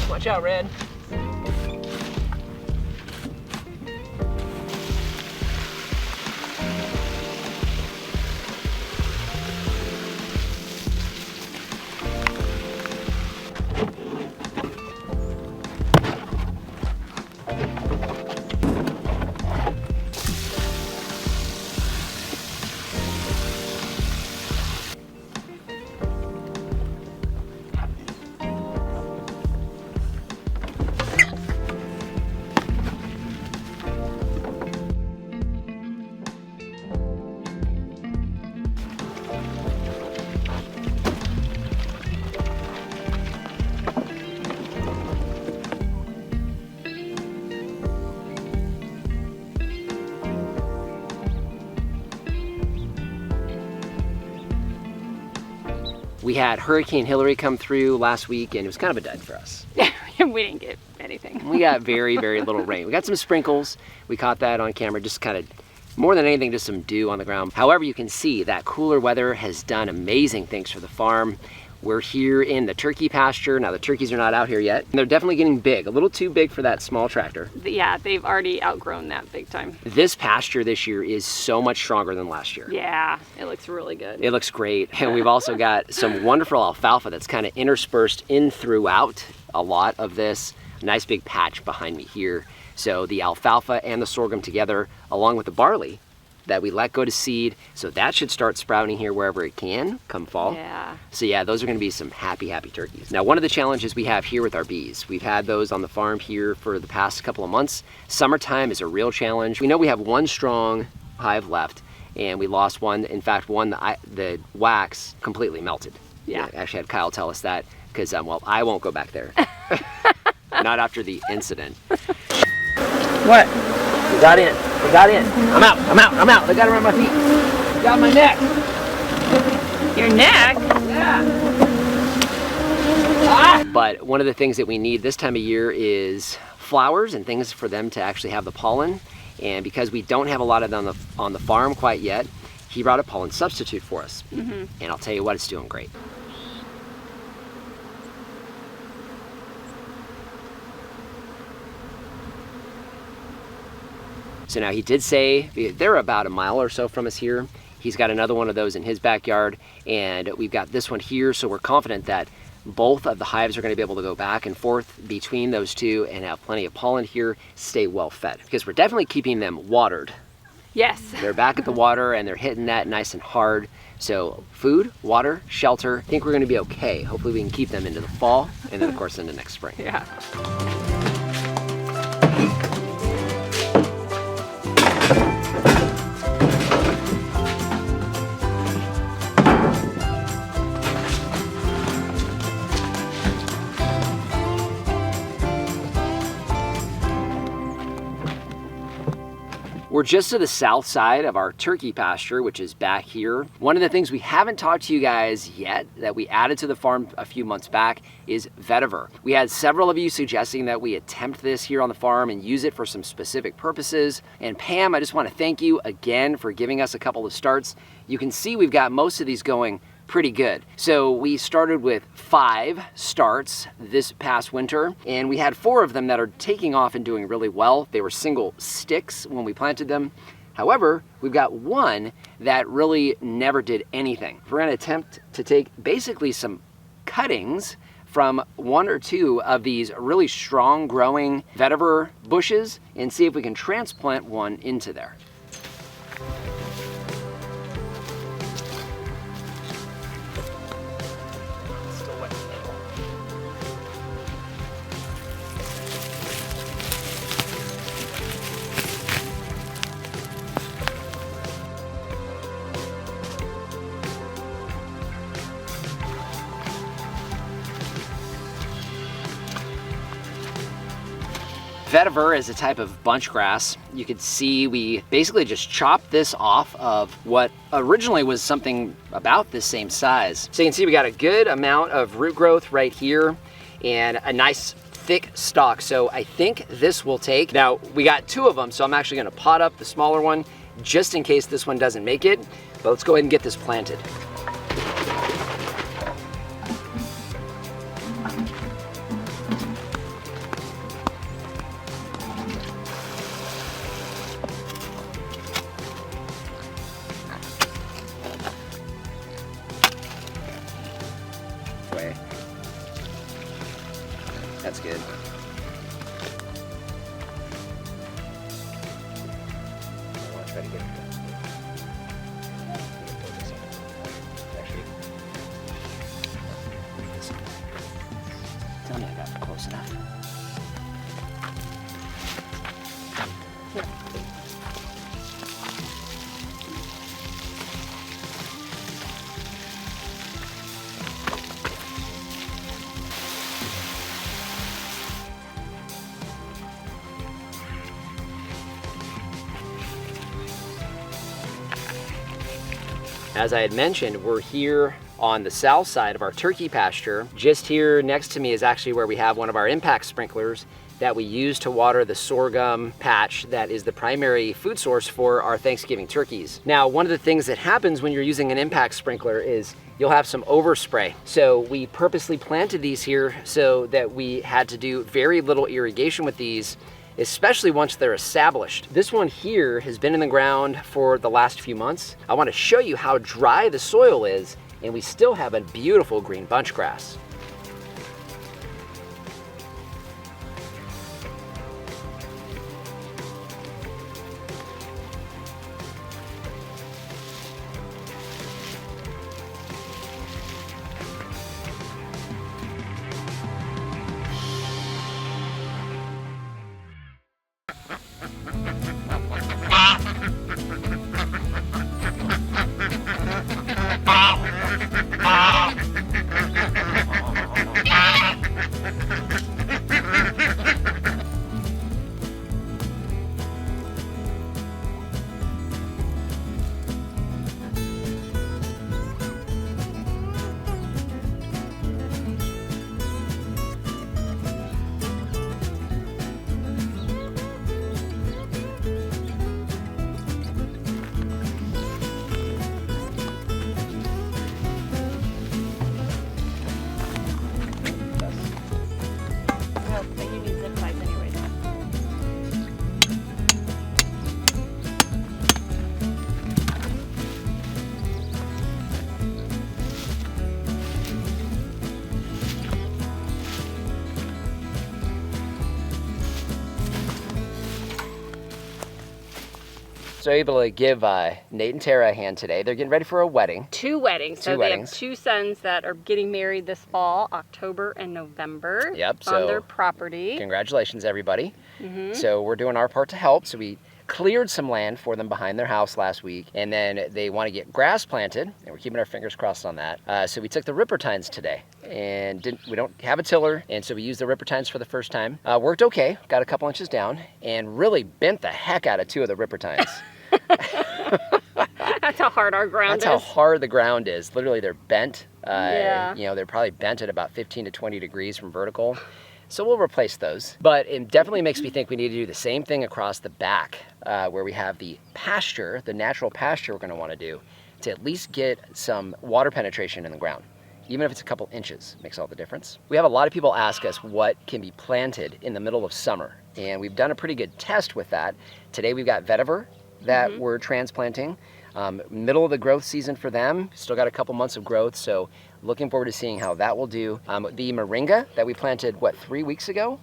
Watch out, Red. We had Hurricane Hillary come through last week, and it was kind of a dud for us. We didn't get anything. We got very, very little rain. We got some sprinkles. We caught that on camera, just kind of, more than anything, just some dew on the ground. However, you can see that cooler weather has done amazing things for the farm. We're here in the turkey pasture. Now the turkeys are not out here yet. They're definitely getting big, a little too big for that small tractor. Yeah, they've already outgrown that big time. This pasture this year is so much stronger than last year. Yeah, it looks really good. It looks great. And we've also got some wonderful alfalfa that's kind of interspersed in throughout a lot of this. Nice big patch behind me here. So the alfalfa and the sorghum together, along with the barley that we let go to seed. So that should start sprouting here wherever it can come fall. Yeah. So yeah, those are gonna be some happy, happy turkeys. Now, one of the challenges we have here with our bees, we've had those on the farm here for the past couple of months. Summertime is a real challenge. We know we have one strong hive left, and we lost one. In fact, the wax completely melted. Yeah. I actually had Kyle tell us that because, well, I won't go back there. Not after the incident. What? We got in. We got in. I'm out. I'm out. I'm out. They got around my feet. They got my neck. Your neck? Yeah. Ah! But one of the things that we need this time of year is flowers and things for them to actually have the pollen. And because we don't have a lot of them on the farm quite yet, he brought a pollen substitute for us. And I'll tell you what, it's doing great. So now he did say they're about a mile or so from us here. He's got another one of those in his backyard, and we've got this one here, so we're confident that both of the hives are going to be able to go back and forth between those two and have plenty of pollen here, stay well fed. Because we're definitely keeping them watered. Yes. They're back at the water and they're hitting that nice and hard. So food, water, shelter, I think we're going to be okay. Hopefully we can keep them into the fall and then of course into next spring. Yeah. We're just to the south side of our turkey pasture, which is back here. One of the things we haven't talked to you guys yet that we added to the farm a few months back is vetiver. We had several of you suggesting that we attempt this here on the farm and use it for some specific purposes. And Pam, I just want to thank you again for giving us a couple of starts. You can see we've got most of these going pretty good. So we started with 5 starts this past winter, and we had 4 of them that are taking off and doing really well. They were single sticks when we planted them. However, we've got 1 that really never did anything. We're going to attempt to take basically some cuttings from 1 or 2 of these really strong growing vetiver bushes and see if we can transplant one into there. Vetiver is a type of bunch grass. You can see we basically just chopped this off of what originally was something about this same size. So you can see we got a good amount of root growth right here and a nice thick stalk. So I think this will take. Now we got 2 of them, so I'm actually gonna pot up the smaller one just in case this one doesn't make it. But let's go ahead and get this planted. That's good. I want to try to get it. Actually, tell me I got close enough. As I had mentioned, we're here on the south side of our turkey pasture. Just here next to me is actually where we have one of our impact sprinklers that we use to water the sorghum patch that is the primary food source for our Thanksgiving turkeys. Now, one of the things that happens when you're using an impact sprinkler is you'll have some overspray. So we purposely planted these here so that we had to do very little irrigation with these, especially once they're established. This one here has been in the ground for the last few months. I want to show you how dry the soil is, and we still have a beautiful green bunch grass. So able to give Nate and Tara a hand today. They're getting ready for a wedding. 2 weddings. So Two they weddings. have 2 sons that are getting married this fall, October and November. Yep, On so their property. Congratulations, everybody. So we're doing our part to help. So we cleared some land for them behind their house last week, and then they want to get grass planted, and we're keeping our fingers crossed on that. So we took the ripper tines today, and we don't have a tiller, and so we used the ripper tines for the first time. Worked okay, got a couple inches down, and really bent the heck out of 2 of the ripper tines. That's how hard our ground That's is. how hard the ground is. Literally, they're bent. Yeah. You know, they're probably bent at about 15 to 20 degrees from vertical. So we'll replace those. But it definitely makes me think we need to do the same thing across the back, where we have the pasture, the natural pasture we're going to want to do, to at least get some water penetration in the ground. Even if it's a couple inches, makes all the difference. We have a lot of people ask us what can be planted in the middle of summer, and we've done a pretty good test with that. Today we've got vetiver that we're transplanting. Middle of the growth season for them. Still got a couple months of growth, so looking forward to seeing how that will do. The moringa that we planted, 3 weeks ago?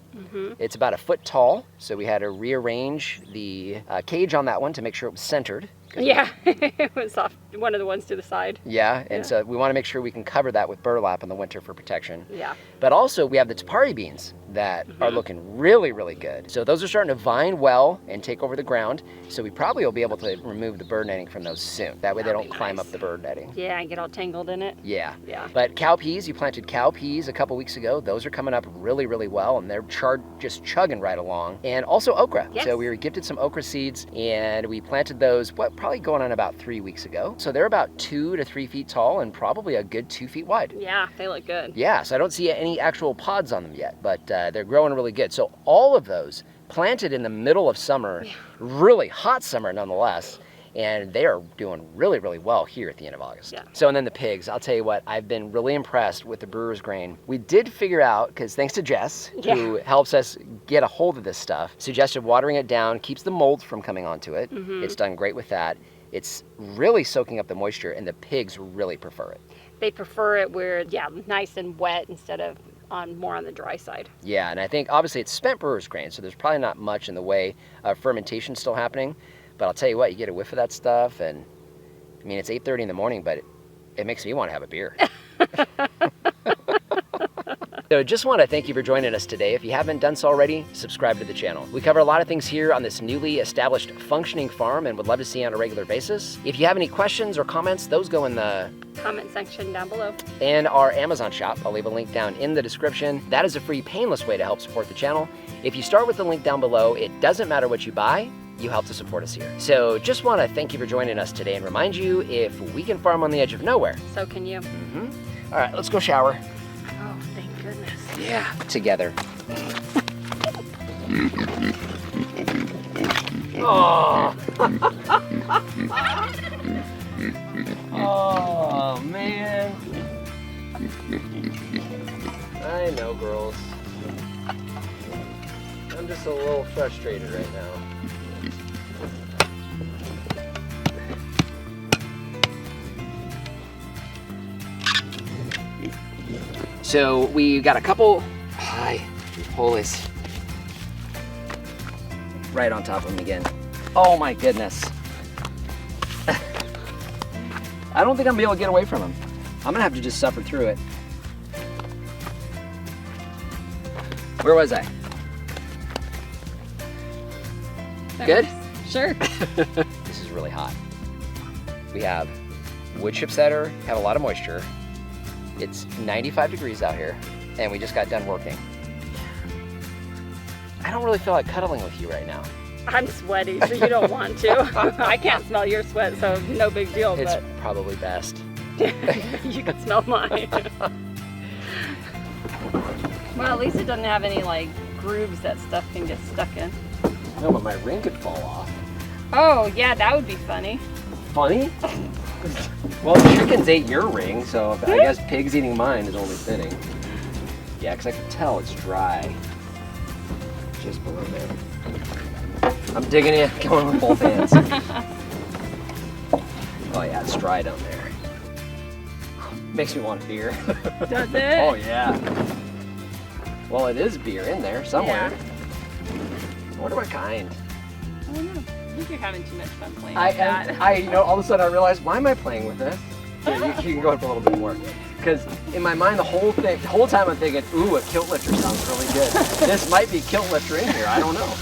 It's about 1 foot tall, so we had to rearrange the cage on that one to make sure it was centered. Yeah, it was off one of the ones to the side. Yeah, and so we want to make sure we can cover that with burlap in the winter for protection. Yeah. But also we have the tapari beans that are looking really, really good. So those are starting to vine well and take over the ground. So we probably will be able to remove the bird netting from those soon. That way they don't climb up the bird netting. Yeah, and get all tangled in it. Yeah. Yeah. But cow peas, you planted cow peas a couple weeks ago. Those are coming up really, really well, and they're just chugging right along. And also okra. Yes. So we were gifted some okra seeds, and we planted those, probably going on about 3 weeks ago. So they're about 2 to 3 feet tall and probably a good 2 feet wide. Yeah, they look good. Yeah, so I don't see any actual pods on them yet, but they're growing really good. So all of those planted in the middle of summer, really hot summer nonetheless, and they are doing really, really well here at the end of August. Yeah. So, and then the pigs, I'll tell you what, I've been really impressed with the Brewers Grain. We did figure out, because thanks to Jess, who helps us get a hold of this stuff, suggested watering it down, keeps the mold from coming onto it. It's done great with that. It's really soaking up the moisture, and the pigs really prefer it. They prefer it where, nice and wet instead of more on the dry side. Yeah, and I think obviously it's Spent Brewers Grain, so there's probably not much in the way of fermentation still happening. But I'll tell you what, you get a whiff of that stuff, and I mean, it's 8:30 in the morning, but it makes me want to have a beer. So just want to thank you for joining us today. If you haven't done so already, subscribe to the channel. We cover a lot of things here on this newly established functioning farm and would love to see you on a regular basis. If you have any questions or comments, those go in the Comment section down below. and our Amazon shop. I'll leave a link down in the description. That is a free, painless way to help support the channel. If you start with the link down below, it doesn't matter what you buy, you help to support us here. So just want to thank you for joining us today and remind you, if we can farm on the edge of nowhere. So can you. All right, let's go shower. Oh, thank goodness. Yeah, together. Oh. Oh, man. I know, girls. I'm just a little frustrated right now. So we got a couple, holies. Right on top of him again. Oh my goodness. I don't think I'm gonna be able to get away from him. I'm gonna have to just suffer through it. Where was I? Good? Sure. This is really hot. We have wood chips that have a lot of moisture. It's 95 degrees out here, and we just got done working. I don't really feel like cuddling with you right now. I'm sweaty, so you don't want to. I can't smell your sweat, so no big deal. It's but probably best. you can smell mine. Well, at least it doesn't have any like grooves that stuff can get stuck in. No, but my ring could fall off. Oh, yeah, that would be funny. Funny? Well, the chickens ate your ring, so I guess pigs eating mine is only fitting. Yeah, because I can tell it's dry. Just below there. I'm digging in, going with both hands. Oh yeah, it's dry down there. Makes me want a beer. Does it? Oh yeah. Well, it is beer in there somewhere. Yeah. I wonder what kind. I don't know. I think you're having too much fun playing with that. All of a sudden I realized, why am I playing with this? Yeah, you can go up a little bit more. Because in my mind, the whole time I'm thinking, ooh, a kilt lifter sounds really good. This might be kilt lifter in here, I don't know.